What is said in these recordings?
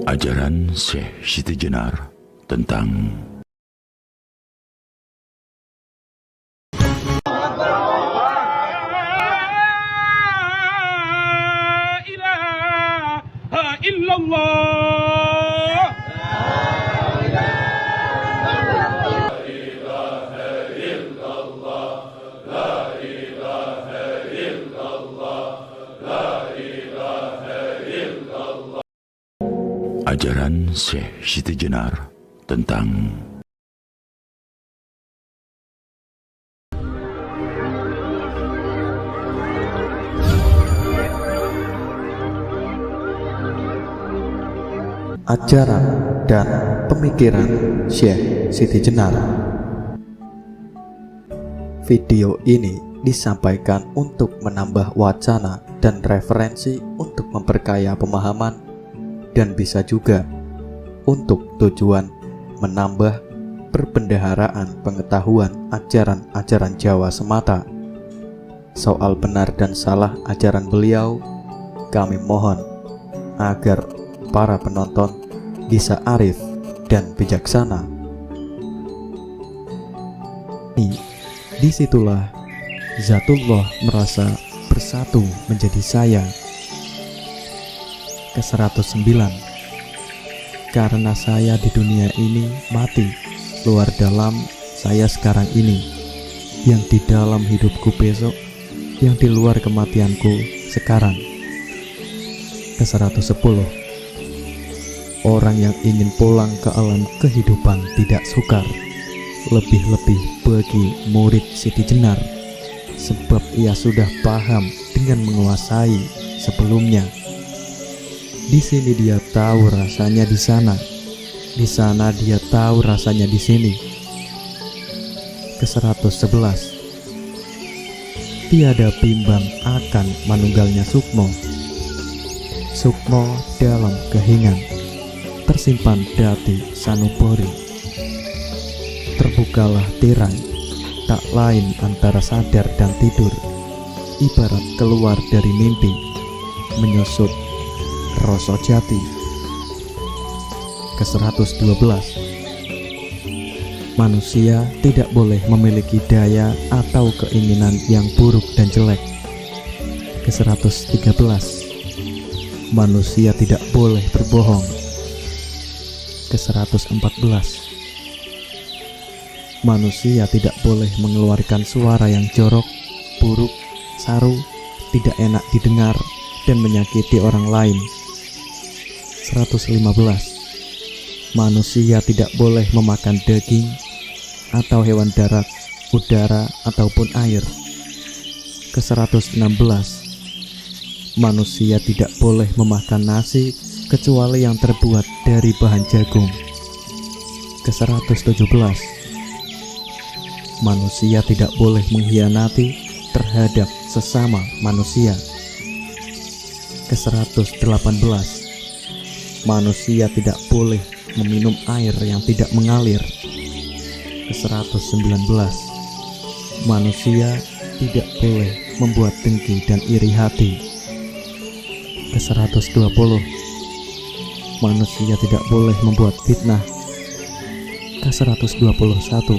Ajaran Syekh Siti Jenar tentang ajaran Syekh Siti Jenar tentang ajaran dan pemikiran Syekh Siti Jenar. Video ini disampaikan untuk menambah wacana dan referensi untuk memperkaya pemahaman, dan bisa juga untuk tujuan menambah perbendaharaan pengetahuan ajaran-ajaran Jawa semata. Soal benar dan salah ajaran beliau, kami mohon agar para penonton bisa arif dan bijaksana. Disitulah Zatullah merasa bersatu menjadi saya. Ke-109. Karena saya di dunia ini mati, luar dalam saya sekarang ini, yang di dalam hidupku besok, yang di luar kematianku sekarang. Ke-110. Orang yang ingin pulang ke alam kehidupan tidak sukar, lebih-lebih bagi murid Siti Jenar, sebab ia sudah paham dengan menguasai sebelumnya. Di sini dia tahu rasanya di sana dia tahu rasanya di sini. Ke-111. Tiada bimbang akan manunggalnya sukmo dalam kehingan, tersimpan dati sanubori. Terbukalah tirai, tak lain antara sadar dan tidur, ibarat keluar dari mimpi, menyusup rasa jati. Ke-112. Manusia tidak boleh memiliki daya atau keinginan yang buruk dan jelek. Ke-113. Manusia tidak boleh berbohong. Ke-114. Manusia tidak boleh mengeluarkan suara yang jorok, buruk, saru, tidak enak didengar, dan menyakiti orang lain. 115. Manusia tidak boleh memakan daging atau hewan darat, udara, ataupun air. Ke-116. Manusia tidak boleh memakan nasi kecuali yang terbuat dari bahan jagung. Ke-117. Manusia tidak boleh mengkhianati terhadap sesama manusia. Ke-118. Manusia tidak boleh meminum air yang tidak mengalir. Ke-119. Manusia tidak boleh membuat dengki dan iri hati. Ke-120. Manusia tidak boleh membuat fitnah. Ke-121.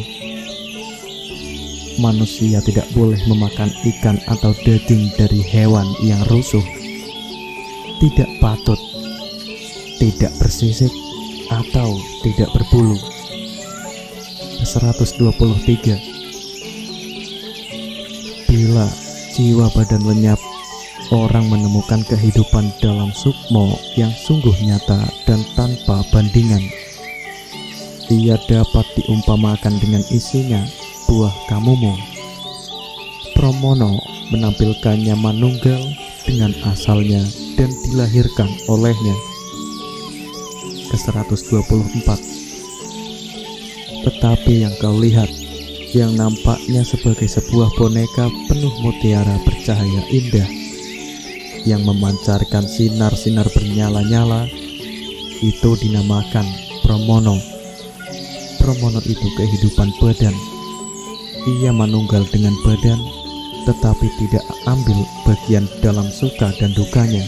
Manusia tidak boleh memakan ikan atau daging dari hewan yang rusuh, tidak patut, tidak bersisik, atau tidak berbulu. Ke-123. Bila jiwa badan lenyap, orang menemukan kehidupan dalam sukmo yang sungguh nyata dan tanpa bandingan. Ia dapat diumpamakan dengan isinya buah kamumu. Pramono menampilkannya manunggal dengan asalnya dan dilahirkan olehnya. Ke-124. Tetapi yang kau lihat, yang nampaknya sebagai sebuah boneka penuh mutiara bercahaya indah, yang memancarkan sinar-sinar bernyala-nyala, itu dinamakan Pramono. Pramono itu kehidupan badan. Ia manunggal dengan badan, tetapi tidak ambil bagian dalam suka dan dukanya.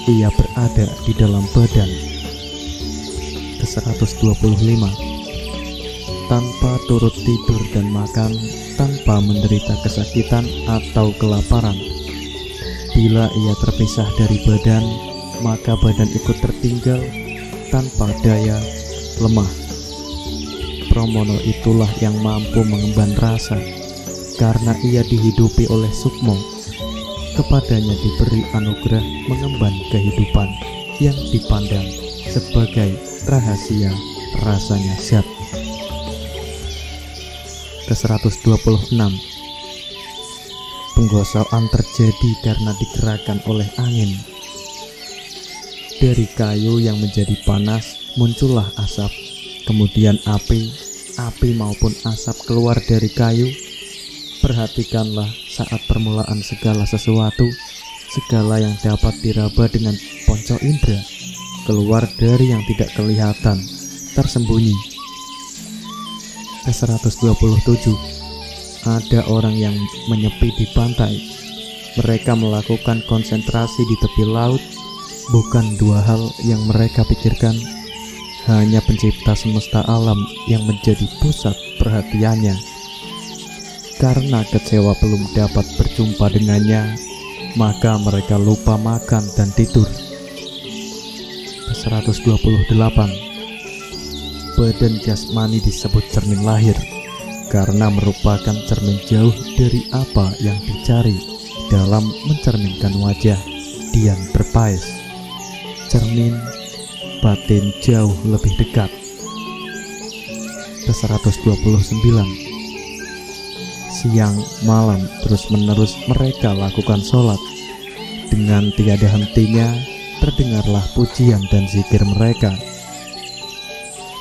Ia berada di dalam badan. Ke-125, tanpa turut tidur dan makan, tanpa menderita kesakitan atau kelaparan. Bila ia terpisah dari badan, maka badan ikut tertinggal tanpa daya, lemah. Pramono itulah yang mampu mengemban rasa, karena ia dihidupi oleh sukmo. Kepadanya diberi anugerah mengemban kehidupan yang dipandang sebagai rahasia rasanya zat. Ke-126, penggosok,an terjadi karena digerakkan oleh angin. Dari kayu yang menjadi panas muncullah asap, kemudian api maupun asap keluar dari kayu. Perhatikanlah saat permulaan segala sesuatu, segala yang dapat diraba dengan ponco indera, keluar dari yang tidak kelihatan, tersembunyi. Ke-127, ada orang yang menyepi di pantai. Mereka melakukan konsentrasi di tepi laut. Bukan dua hal yang mereka pikirkan, hanya pencipta semesta alam yang menjadi pusat perhatiannya. Karena kecewa belum dapat berjumpa dengannya, maka mereka lupa makan dan tidur. Ke-128, badan jasmani disebut cermin lahir, karena merupakan cermin jauh dari apa yang dicari dalam mencerminkan wajah Dian Berpais. Cermin batin jauh lebih dekat. Ke-129, siang malam terus-menerus mereka lakukan sholat. Dengan tiada hentinya terdengarlah pujian dan zikir mereka.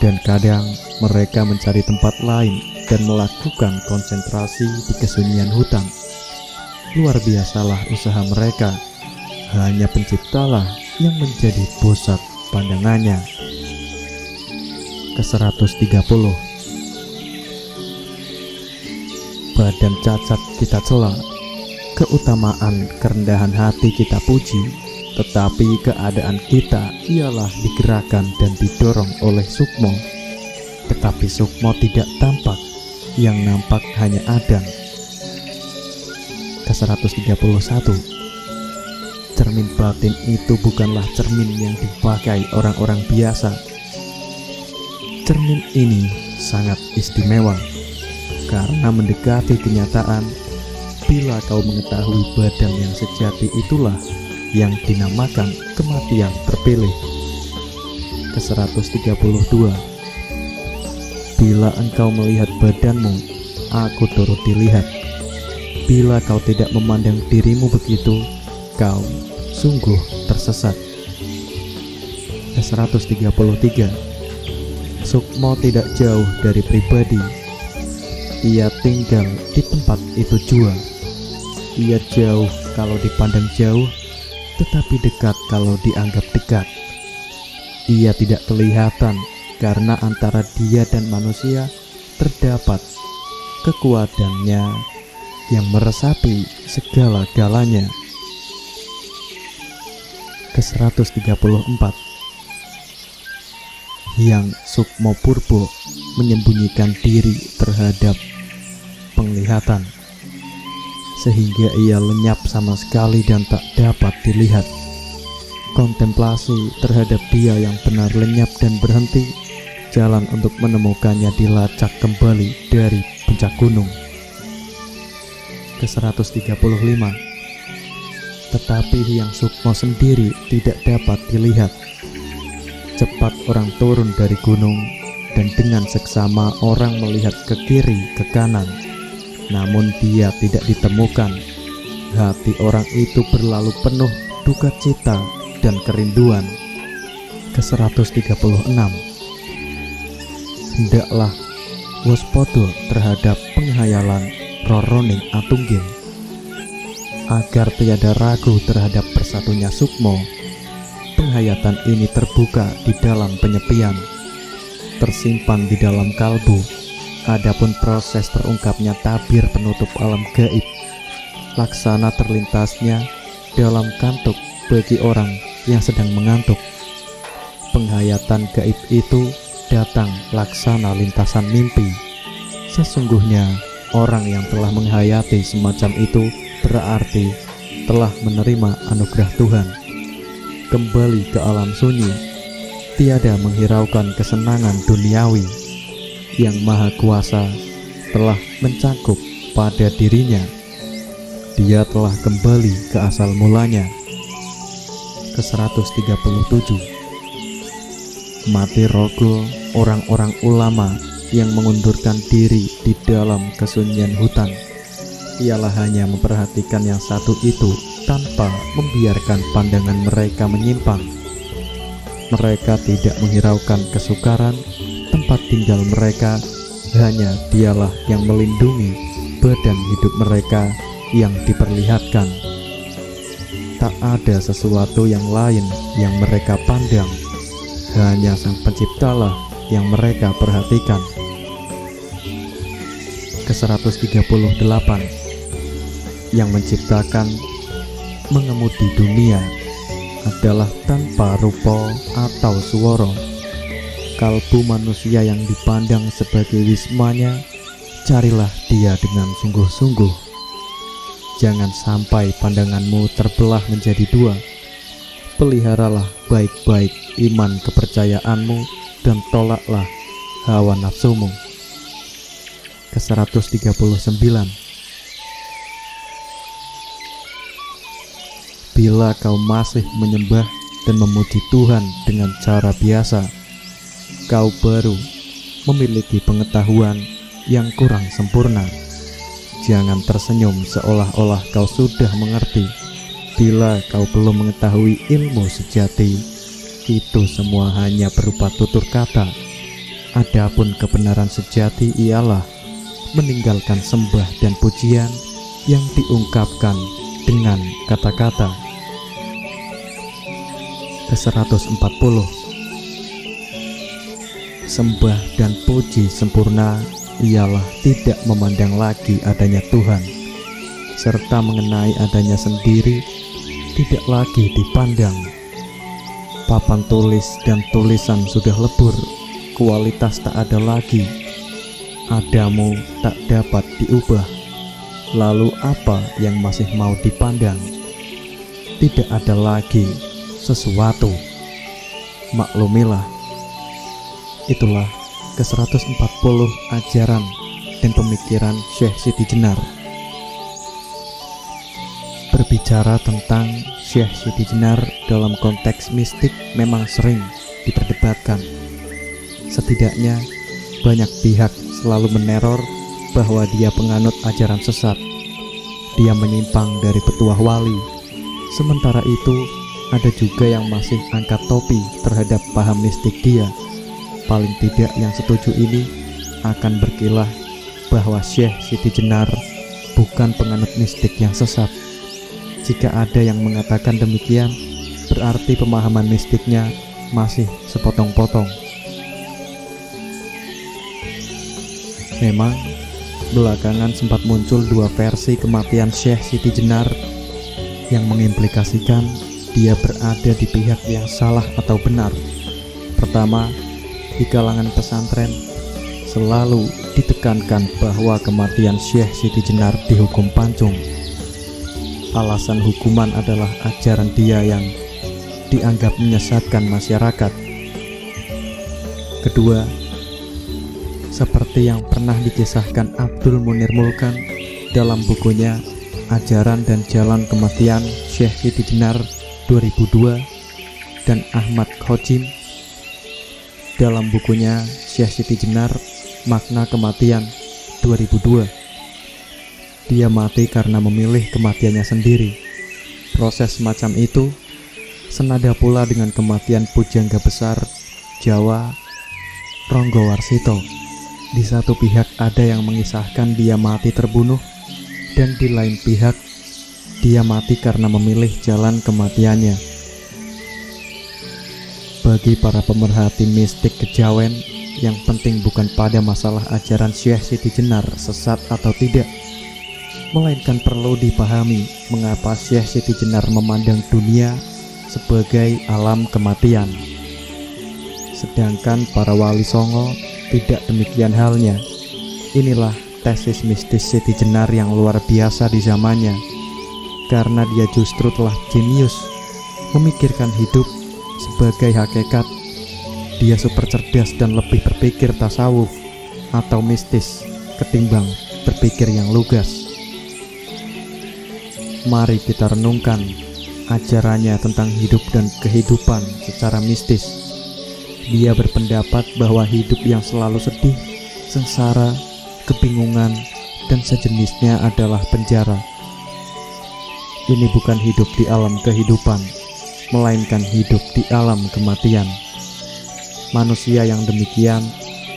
Dan kadang mereka mencari tempat lain dan melakukan konsentrasi di kesunyian hutan. Luar biasalah usaha mereka. Hanya penciptalah yang menjadi pusat pandangannya. Ke-130, badan cacat kita cela, keutamaan kerendahan hati kita puji, tetapi keadaan kita ialah digerakkan dan didorong oleh sukmo. Tetapi sukmo tidak tampak, yang nampak hanya Adang. Ke-131, cermin batin itu bukanlah cermin yang dipakai orang-orang biasa. Cermin ini sangat istimewa, karena mendekati kenyataan. Bila kau mengetahui badan yang sejati, itulah yang dinamakan kematian terpilih. Ke-132, bila engkau melihat badanmu, aku turut dilihat. Bila kau tidak memandang dirimu begitu, kau sungguh tersesat. Ke-133, sukmo tidak jauh dari pribadi. Ia tinggal di tempat itu jua. Ia jauh kalau dipandang jauh, tetapi dekat kalau dianggap dekat. Ia tidak kelihatan karena antara dia dan manusia terdapat kekuatannya yang meresapi segala-galanya. Ke-134, yang sukmo purbo menyembunyikan diri terhadap penglihatan, sehingga ia lenyap sama sekali dan tak dapat dilihat. Kontemplasi terhadap dia yang benar lenyap dan berhenti. Jalan untuk menemukannya dilacak kembali dari puncak gunung. Ke-135, tetapi yang sukmo sendiri tidak dapat dilihat. Cepat orang turun dari gunung, dan dengan seksama orang melihat ke kiri ke kanan, namun dia tidak ditemukan. Hati orang itu berlalu penuh duka cita dan kerinduan. Ke-136, hendaklah waspada terhadap penghayalan roroning atungging, agar tiada ragu terhadap persatunya sukmo. penghayatan ini terbuka di dalam penyepian, tersimpan di dalam kalbu. Adapun proses terungkapnya tabir penutup alam gaib, laksana terlintasnya dalam kantuk bagi orang yang sedang mengantuk. Penghayatan gaib itu datang laksana lintasan mimpi. Sesungguhnya orang yang telah menghayati semacam itu berarti telah menerima anugerah Tuhan. Kembali ke alam sunyi, tiada menghiraukan kesenangan duniawi. Yang Maha Kuasa telah mencakup pada dirinya. Dia telah kembali ke asal mulanya. Ke-137. Mati rogo orang-orang ulama yang mengundurkan diri di dalam kesunyian hutan. Ialah hanya memperhatikan yang satu itu tanpa membiarkan pandangan mereka menyimpang. Mereka tidak menghiraukan kesukaran tempat tinggal mereka, hanya Dialah yang melindungi badan hidup mereka yang diperlihatkan. Tak ada sesuatu yang lain yang mereka pandang, hanya Sang Penciptalah yang mereka perhatikan. Ke-138. Yang menciptakan mengemudi dunia adalah tanpa rupa atau suara. Kalbu manusia yang dipandang sebagai wismanya, carilah dia dengan sungguh-sungguh. Jangan sampai pandanganmu terbelah menjadi dua. Peliharalah baik-baik iman kepercayaanmu dan tolaklah hawa nafsumu. Ke-139. Bila kau masih menyembah dan memuji Tuhan dengan cara biasa, kau baru memiliki pengetahuan yang kurang sempurna. Jangan tersenyum seolah-olah kau sudah mengerti. Bila kau belum mengetahui ilmu sejati, itu semua hanya berupa tutur kata. Adapun kebenaran sejati ialah meninggalkan sembah dan pujian yang diungkapkan dengan kata-kata. Ke-140. Sembah dan puji sempurna ialah tidak memandang lagi adanya Tuhan, serta mengenai adanya sendiri tidak lagi dipandang. Papan tulis dan tulisan sudah lebur, kualitas tak ada lagi. Adamu tak dapat diubah. Lalu apa yang masih mau dipandang? Tidak ada lagi sesuatu. Maklumilah. Itulah ke-140 ajaran dan pemikiran Syekh Siti Jenar. Berbicara tentang Syekh Siti Jenar dalam konteks mistik memang sering diperdebatkan. Setidaknya banyak pihak selalu meneror bahwa dia penganut ajaran sesat. Dia menyimpang dari petuah wali. Sementara itu, ada juga yang masih angkat topi terhadap paham mistik dia. Paling tidak yang setuju ini akan berkilah bahwa Syekh Siti Jenar bukan penganut mistik yang sesat. Jika ada yang mengatakan demikian, berarti pemahaman mistiknya masih sepotong-potong. Memang belakangan sempat muncul dua versi kematian Syekh Siti Jenar yang mengimplikasikan dia berada di pihak yang salah atau benar. Pertama, di kalangan pesantren selalu ditekankan bahwa kematian Syekh Siti Jenar dihukum pancung. Alasan hukuman adalah ajaran dia yang dianggap menyesatkan masyarakat. Kedua, seperti yang pernah dikisahkan Abdul Munir Mulkan dalam bukunya Ajaran dan Jalan Kematian Syekh Siti Jenar 2002 dan Ahmad Khodzim dalam bukunya Syekh Siti Jenar Makna Kematian 2002. Dia mati karena memilih kematiannya sendiri. Proses semacam itu senada pula dengan kematian pujangga besar Jawa Ronggo Warsito. Di satu pihak ada yang mengisahkan dia mati terbunuh, dan di lain pihak dia mati karena memilih jalan kematiannya. Bagi para pemerhati mistik kejawen, yang penting bukan pada masalah ajaran Syekh Siti Jenar sesat atau tidak, melainkan perlu dipahami mengapa Syekh Siti Jenar memandang dunia sebagai alam kematian. Sedangkan para wali songo tidak demikian halnya. Inilah tesis mistis Siti Jenar yang luar biasa di zamannya, karena dia justru telah jenius memikirkan hidup sebagai hakikat. Dia super cerdas dan lebih berpikir tasawuf atau mistis ketimbang berpikir yang lugas. Mari kita renungkan ajarannya tentang hidup dan kehidupan secara mistis. Dia berpendapat bahwa hidup yang selalu sedih, sengsara, kebingungan, dan sejenisnya adalah penjara. Ini bukan hidup di alam kehidupan, melainkan hidup di alam kematian. Manusia yang demikian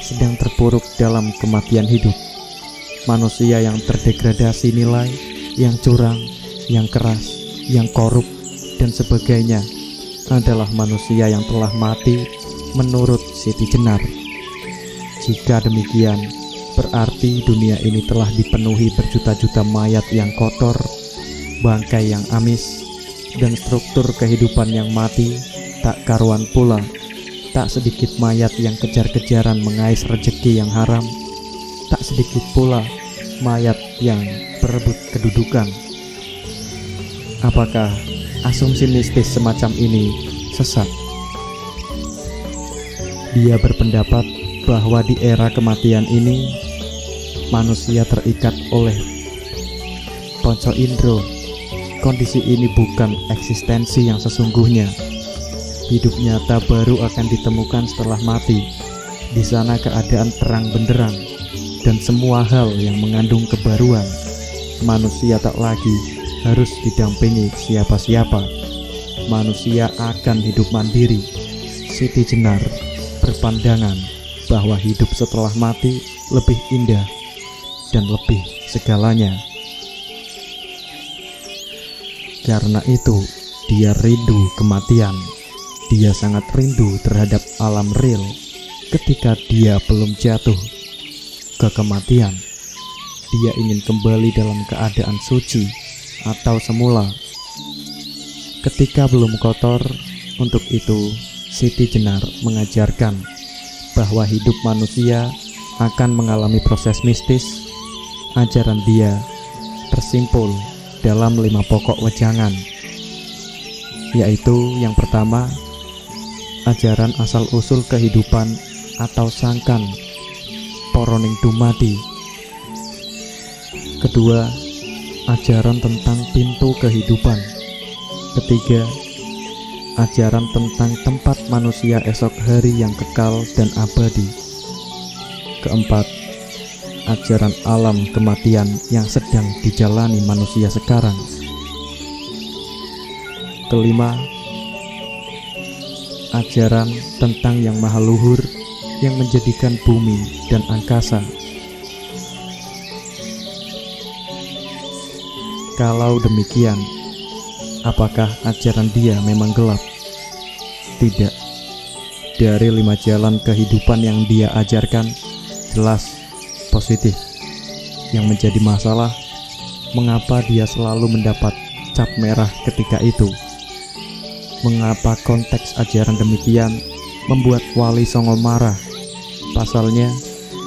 sedang terpuruk dalam kematian hidup. Manusia yang terdegradasi nilai, yang curang, yang keras, yang korup, dan sebagainya adalah manusia yang telah mati menurut Siti Jenar. Jika demikian, berarti dunia ini telah dipenuhi berjuta-juta mayat yang kotor, bangkai yang amis, dan struktur kehidupan yang mati tak karuan pula. Tak sedikit mayat yang kejar-kejaran mengais rejeki yang haram, tak sedikit pula mayat yang berebut kedudukan. Apakah asumsi mistis semacam ini sesat? Dia berpendapat bahwa di era kematian ini manusia terikat oleh ponco indro. Kondisi ini bukan eksistensi yang sesungguhnya. Hidup nyata baru akan ditemukan setelah mati. Di sana keadaan terang benderang dan semua hal yang mengandung kebaruan. Manusia tak lagi harus didampingi siapa-siapa. Manusia akan hidup mandiri. Siti Jenar berpandangan bahwa hidup setelah mati lebih indah dan lebih segalanya. Karena itu, dia rindu kematian. Dia sangat rindu terhadap alam real ketika dia belum jatuh ke kematian. Dia ingin kembali dalam keadaan suci atau semula ketika belum kotor. Untuk itu, Siti Jenar mengajarkan bahwa hidup manusia akan mengalami proses mistis. Ajaran dia tersimpul dalam 5 pokok wejangan, yaitu yang pertama, ajaran asal-usul kehidupan atau sangkan poroning dumadi. Kedua, ajaran tentang pintu kehidupan. Ketiga, ajaran tentang tempat manusia esok hari yang kekal dan abadi. Keempat, ajaran alam kematian yang sedang dijalani manusia sekarang. Kelima, ajaran tentang yang maha luhur yang menjadikan bumi dan angkasa. Kalau demikian, apakah ajaran dia memang gelap? Tidak. Dari 5 jalan kehidupan yang dia ajarkan, jelas positif. Yang menjadi masalah, mengapa dia selalu mendapat cap merah ketika itu? Mengapa konteks ajaran demikian membuat wali songo marah? Pasalnya,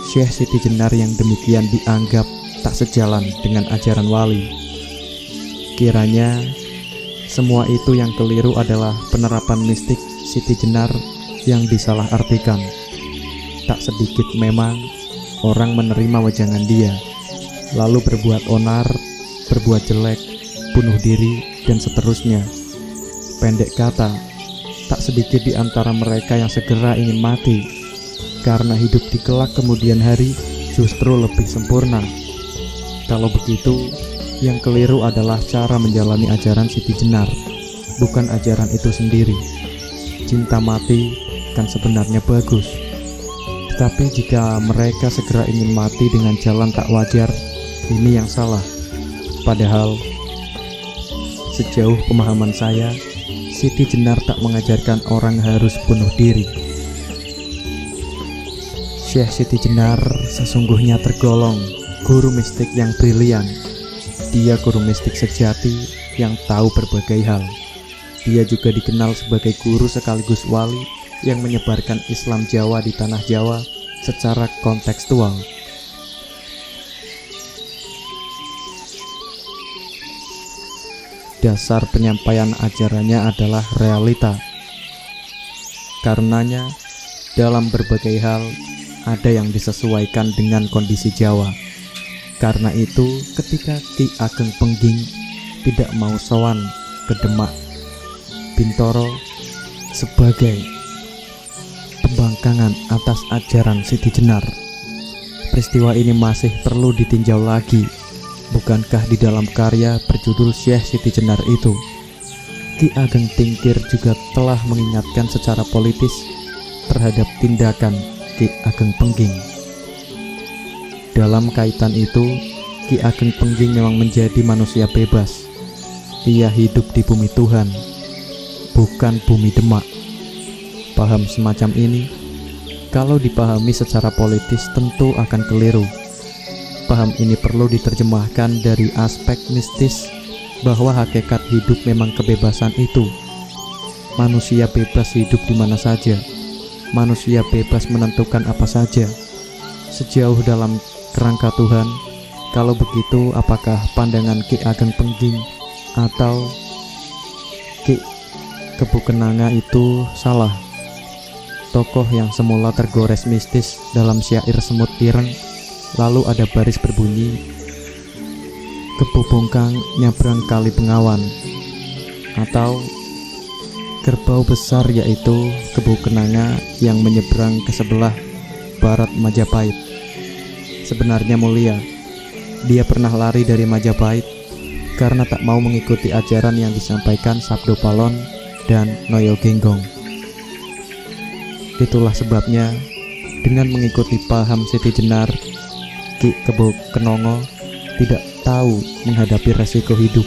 Syekh Siti Jenar yang demikian dianggap tak sejalan dengan ajaran wali. Kiranya semua itu yang keliru adalah penerapan mistik Siti Jenar yang disalahartikan. Tak sedikit memang orang menerima wejangan dia, lalu berbuat onar, berbuat jelek, bunuh diri, dan seterusnya. Pendek kata, tak sedikit di antara mereka yang segera ingin mati, karena hidup di kelak kemudian hari justru lebih sempurna. Kalau begitu, yang keliru adalah cara menjalani ajaran Siti Jenar, bukan ajaran itu sendiri. Cinta mati kan sebenarnya bagus, tetapi jika mereka segera ingin mati dengan jalan tak wajar, ini yang salah. Padahal, sejauh pemahaman saya, Siti Jenar tak mengajarkan orang harus bunuh diri. Syekh Siti Jenar sesungguhnya tergolong guru mistik yang brilian. Dia guru mistik sejati yang tahu berbagai hal. Dia juga dikenal sebagai guru sekaligus wali yang menyebarkan Islam Jawa di tanah Jawa secara kontekstual. Dasar penyampaian ajarannya adalah realita. Karenanya, dalam berbagai hal ada yang disesuaikan dengan kondisi Jawa. Karena itu, ketika Ki Ageng Pengging tidak mau sowan ke Demak Bintoro sebagai pembangkangan atas ajaran Siti Jenar, peristiwa ini masih perlu ditinjau lagi. Bukankah di dalam karya berjudul Syekh Siti Jenar itu, Ki Ageng Tingkir juga telah mengingatkan secara politis terhadap tindakan Ki Ageng Pengging. Dalam kaitan itu, Ki Ageng Pengging memang menjadi manusia bebas. Ia hidup di bumi Tuhan, bukan bumi Demak. Paham semacam ini, kalau dipahami secara politis tentu akan keliru. Paham ini perlu diterjemahkan dari aspek mistis bahwa hakikat hidup memang kebebasan itu. Manusia bebas hidup di mana saja. Manusia bebas menentukan apa saja, sejauh dalam kerangka Tuhan. Kalau begitu, apakah pandangan Ki Ageng Pengging atau Ki Kebukenanga itu salah? Tokoh yang semula tergores mistis dalam syair Semut Ireng, lalu ada baris berbunyi, Kebubungkang nyabrang kali Bengawan, atau kerbau besar yaitu Kebukenanga yang menyeberang ke sebelah barat Majapahit. Sebenarnya mulia, dia pernah lari dari Majapahit karena tak mau mengikuti ajaran yang disampaikan Sabdo Palon dan Noyo Genggong. Itulah sebabnya dengan mengikuti paham Siti Jenar, Ki Kebukenanga tidak tahu menghadapi resiko hidup.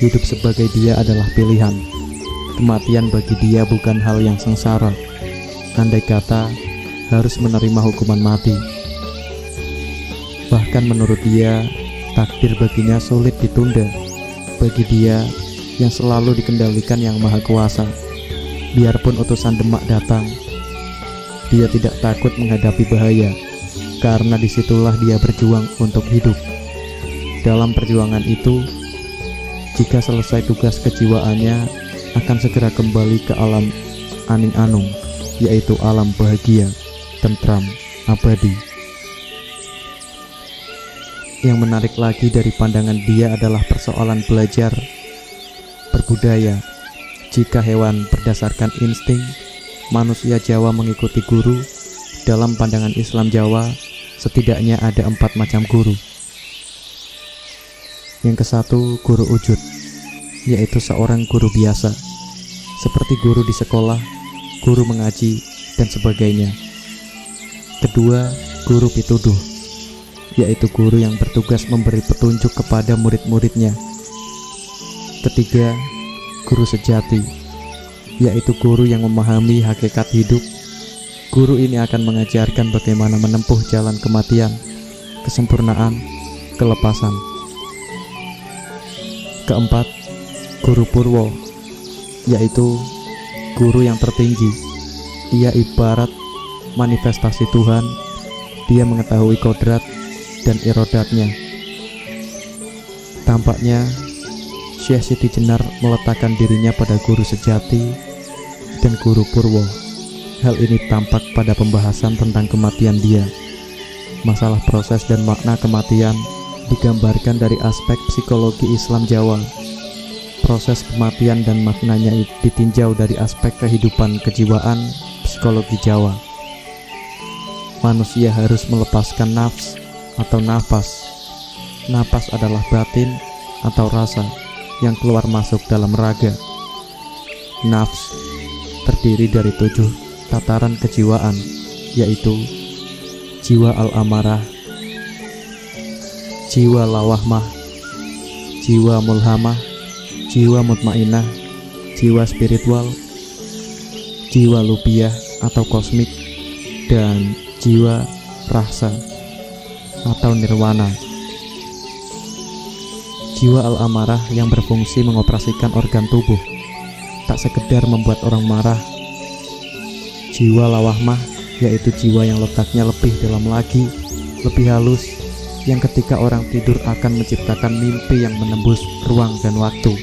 Hidup sebagai dia adalah pilihan. Kematian bagi dia bukan hal yang sengsara. Andai kata harus menerima hukuman mati. Bahkan menurut dia, takdir baginya sulit ditunda. Bagi dia yang selalu dikendalikan Yang Maha Kuasa, biarpun utusan Demak datang, dia tidak takut menghadapi bahaya. Karena disitulah dia berjuang untuk hidup. Dalam perjuangan itu, jika selesai tugas kejiwaannya, akan segera kembali ke alam aning-anung, yaitu alam bahagia, tentram, abadi. Yang menarik lagi dari pandangan dia adalah persoalan belajar berbudaya. Jika hewan berdasarkan insting, manusia Jawa mengikuti guru. Dalam pandangan Islam Jawa, setidaknya ada 4 macam guru. Yang ke-1, guru ujud, yaitu seorang guru biasa, seperti guru di sekolah, guru mengaji, dan sebagainya. Kedua, guru pituduh, yaitu guru yang bertugas memberi petunjuk kepada murid-muridnya. Ketiga, guru sejati, yaitu guru yang memahami hakikat hidup. Guru ini akan mengajarkan bagaimana menempuh jalan kematian, kesempurnaan, kelepasan. Keempat, guru purwo, yaitu guru yang tertinggi. Ia ibarat manifestasi Tuhan. Dia mengetahui kodrat dan irodatnya. Tampaknya Syekh Siti Jenar meletakkan dirinya pada guru sejati dan guru purwo. Hal ini tampak pada pembahasan tentang kematian dia. Masalah proses dan makna kematian digambarkan dari aspek psikologi Islam Jawa. Proses kematian dan maknanya ditinjau dari aspek kehidupan kejiwaan psikologi Jawa. Manusia harus melepaskan nafs atau nafas. Napas adalah batin atau rasa yang keluar masuk dalam raga. Nafs terdiri dari 7 tataran kejiwaan, yaitu jiwa al-amarah, jiwa lawahmah, jiwa mulhamah, jiwa mutmainah, jiwa spiritual, jiwa lubiah atau kosmik, dan jiwa rasa atau nirwana. Jiwa al-amarah yang berfungsi mengoperasikan organ tubuh, tak sekedar membuat orang marah. Jiwa lawahmah, yaitu jiwa yang letaknya lebih dalam lagi, lebih halus, yang ketika orang tidur akan menciptakan mimpi yang menembus ruang dan waktu.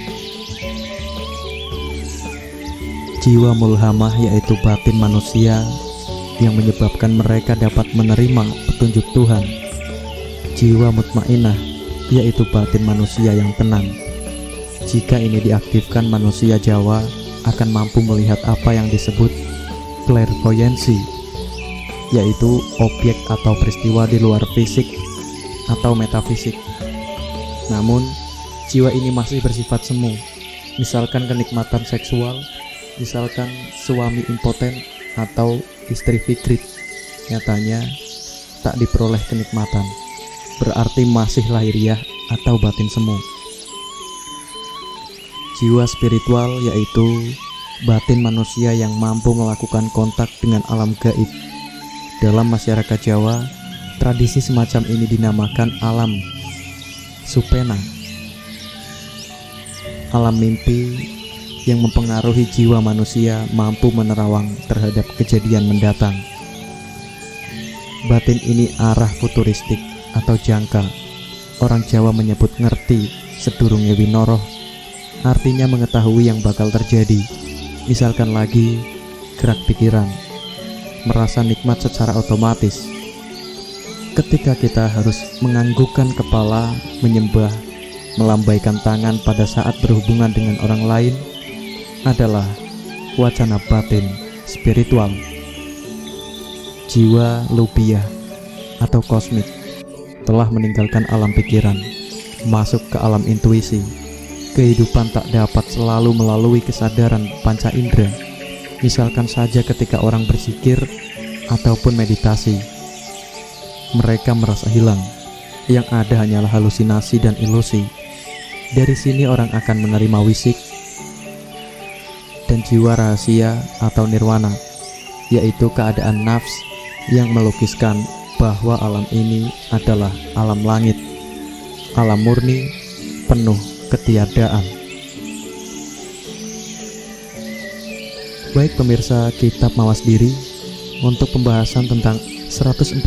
Jiwa mulhamah, yaitu batin manusia yang menyebabkan mereka dapat menerima petunjuk Tuhan. Jiwa mutmainah, yaitu batin manusia yang tenang. Jika ini diaktifkan, manusia Jawa akan mampu melihat apa yang disebut clairvoyancy, yaitu objek atau peristiwa di luar fisik atau metafisik. Namun, jiwa ini masih bersifat semu. Misalkan kenikmatan seksual, misalkan suami impoten atau istri fikrit, nyatanya tak diperoleh kenikmatan, berarti masih lahiriah atau batin semu. Jiwa spiritual, yaitu batin manusia yang mampu melakukan kontak dengan alam gaib. Dalam masyarakat Jawa, tradisi semacam ini dinamakan alam supena, alam mimpi yang mempengaruhi jiwa manusia mampu menerawang terhadap kejadian mendatang. Batin ini arah futuristik atau jangka. Orang Jawa menyebut ngerti sedurunge winoroh, artinya mengetahui yang bakal terjadi. Misalkan lagi, gerak pikiran, merasa nikmat secara otomatis. Ketika kita harus menganggukkan kepala, menyembah, melambaikan tangan pada saat berhubungan dengan orang lain, adalah wacana batin spiritual. Jiwa lubiah atau kosmik telah meninggalkan alam pikiran, masuk ke alam intuisi. Kehidupan tak dapat selalu melalui kesadaran panca indera. Misalkan saja ketika orang berzikir ataupun meditasi, mereka merasa hilang. Yang ada hanyalah halusinasi dan ilusi. Dari sini orang akan menerima wisik dan jiwa rahasia atau nirwana, yaitu keadaan nafs yang melukiskan bahwa alam ini adalah alam langit, alam murni, penuh ketiadaan. Baik pemirsa Kitab Mawas Diri, untuk pembahasan tentang 140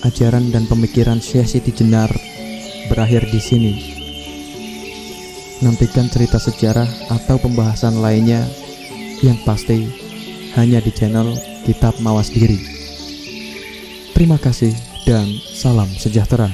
ajaran dan pemikiran Syekh Siti Jenar berakhir di sini. Nantikan cerita sejarah atau pembahasan lainnya yang pasti hanya di channel Kitab Mawas Diri. Terima kasih dan salam sejahtera.